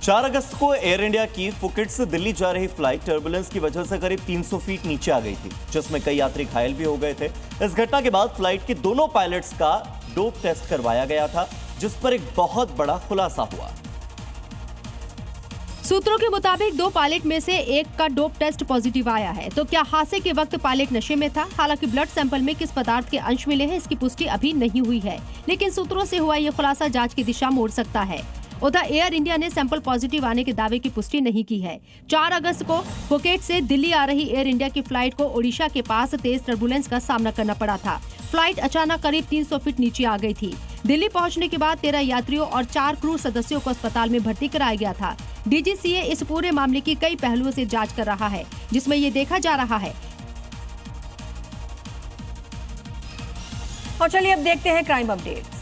4 अगस्त को air India की Phuket से दिल्ली जा रही फ्लाइट टर्बुलेंस की वजह से करीब 300 फीट नीचे आ गई थी, जिसमें कई यात्री घायल भी हो गए थे। इस घटना के बाद फ्लाइट के दोनों पायलट्स का डोप टेस्ट करवाया गया था, जिस पर एक बहुत बड़ा खुलासा हुआ। सूत्रों के मुताबिक 2 पायलट में से एक का डोप टेस्ट पॉजिटिव आया है। तो क्या हादसे के वक्त पायलट नशे में था? हालांकि ब्लड सैंपल में किस पदार्थ के अंश मिले हैं, इसकी पुष्टि अभी नहीं हुई है, लेकिन सूत्रों से हुआ ये खुलासा जांच की दिशा मोड़ सकता है। उधर एयर इंडिया ने सैंपल पॉजिटिव आने के दावे की पुष्टि नहीं की है। 4 अगस्त को फुकेट से दिल्ली आ रही एयर इंडिया की फ्लाइट को ओडिशा के पास तेज टर्बुलेंस का सामना करना पड़ा था। फ्लाइट अचानक करीब 300 फीट नीचे आ गई थी। दिल्ली पहुंचने के बाद 13 यात्रियों और 4 क्रू सदस्यों को अस्पताल में भर्ती कराया गया था। डीजीसीए इस पूरे मामले की कई पहलुओं से जांच कर रहा है, जिसमें ये देखा जा रहा है। और चलिए अब देखते हैं क्राइम अपडेट।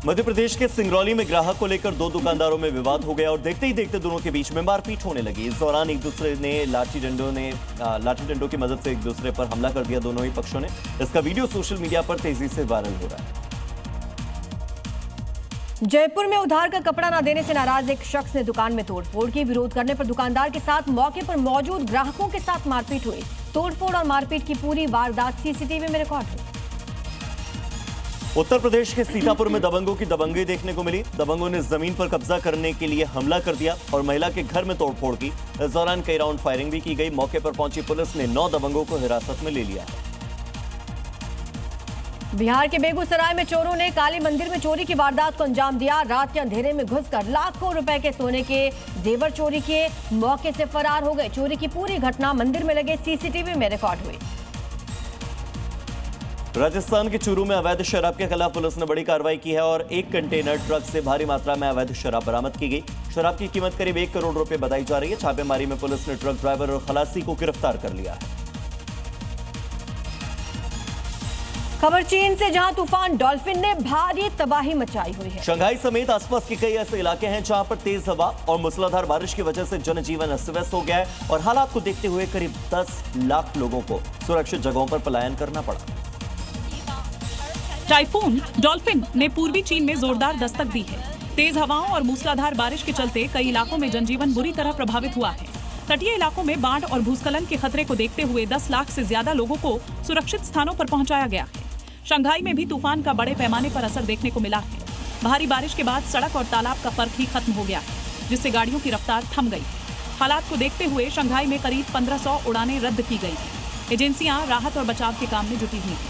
मध्य प्रदेश के सिंगरौली में ग्राहक को लेकर 2 दुकानदारों में विवाद हो गया और देखते ही देखते दोनों के बीच में मारपीट होने लगी। इस दौरान एक दूसरे ने लाठी डंडों की मदद से एक दूसरे पर हमला कर दिया दोनों ही पक्षों ने। इसका वीडियो सोशल मीडिया पर तेजी से वायरल हो रहा है। जयपुर में उधार का कपड़ा न देने से नाराज एक शख्स ने दुकान में तोड़फोड़ की। विरोध करने पर दुकानदार के साथ मौके पर मौजूद ग्राहकों के साथ मारपीट हुई। तोड़फोड़ और मारपीट की पूरी वारदात सीसीटीवी में रिकॉर्ड हुई। उत्तर प्रदेश के सीतापुर में दबंगों की दबंगी देखने को मिली। दबंगों ने जमीन पर कब्जा करने के लिए हमला कर दिया और महिला के घर में तोड़फोड़ की। इस दौरान कई राउंड फायरिंग भी की गई। मौके पर पहुंची पुलिस ने 9 दबंगों को हिरासत में ले लिया है। बिहार के बेगूसराय में चोरों ने काली मंदिर में चोरी की वारदात को अंजाम दिया। रात के अंधेरे में घुसकर लाखों रुपए के सोने के जेवर चोरी किए, मौके से फरार हो गए। चोरी की पूरी घटना मंदिर में लगे सीसीटीवी में रिकॉर्ड हुई। राजस्थान के चूरू में अवैध शराब के खिलाफ पुलिस ने बड़ी कार्रवाई की है और एक कंटेनर ट्रक से भारी मात्रा में अवैध शराब बरामद की गई। शराब की कीमत करीब 1 करोड़ रुपए बताई जा रही है। छापेमारी में पुलिस ने ट्रक ड्राइवर और खलासी को गिरफ्तार कर लिया है। खबर चीन से, जहां तूफान डॉल्फिन ने भारी तबाही मचाई हुई है। शंघाई समेत आसपास के कई ऐसे इलाके हैं जहां पर तेज हवा और मूसलाधार बारिश की वजह से जनजीवन अस्त व्यस्त हो गया है और हालात को देखते हुए करीब 10 लाख लोगों को सुरक्षित जगहों पर पलायन करना पड़ा। टाइफून डॉल्फिन ने पूर्वी चीन में जोरदार दस्तक दी है। तेज हवाओं और मूसलाधार बारिश के चलते कई इलाकों में जनजीवन बुरी तरह प्रभावित हुआ है। तटीय इलाकों में बाढ़ और भूस्खलन के खतरे को देखते हुए 10 लाख से ज्यादा लोगों को सुरक्षित स्थानों पर पहुंचाया गया है। शंघाई में भी तूफान का बड़े पैमाने पर असर देखने को मिला है। भारी बारिश के बाद सड़क और तालाब का फर्क ही खत्म हो गया है, जिससे गाड़ियों की रफ्तार थम गई। हालात को देखते हुए शंघाई में करीब 1500 उड़ानें रद्द की गई हैं। एजेंसियां राहत और बचाव के काम में जुटी हुई हैं।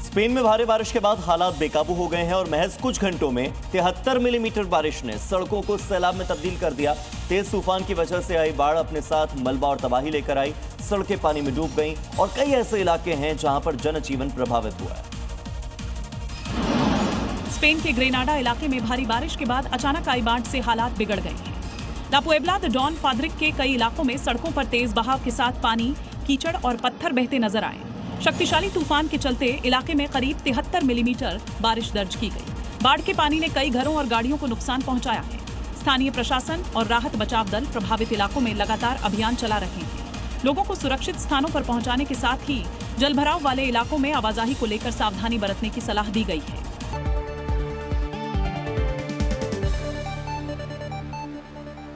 स्पेन में भारी बारिश के बाद हालात बेकाबू हो गए हैं और महज कुछ घंटों में 73 मिलीमीटर बारिश ने सड़कों को सैलाब में तब्दील कर दिया। तेज तूफान की वजह से आई बाढ़ अपने साथ मलबा और तबाही लेकर आई। सड़कें पानी में डूब गईं और कई ऐसे इलाके हैं जहां पर जनजीवन प्रभावित हुआ है। स्पेन के ग्रेनाडा इलाके में भारी बारिश के बाद अचानक आई बाढ़ से हालात बिगड़ गए हैं। ला पुएब्ला द डॉन फाद्रिक के कई इलाकों में सड़कों पर तेज बहाव के साथ पानी, कीचड़ और पत्थर बहते नजर आए। शक्तिशाली तूफान के चलते इलाके में करीब 73 मिलीमीटर बारिश दर्ज की गई। बाढ़ के पानी ने कई घरों और गाड़ियों को नुकसान पहुंचाया है। स्थानीय प्रशासन और राहत बचाव दल प्रभावित इलाकों में लगातार अभियान चला रहे हैं। लोगों को सुरक्षित स्थानों पर पहुंचाने के साथ ही जलभराव वाले इलाकों में आवाजाही को लेकर सावधानी बरतने की सलाह दी गई है।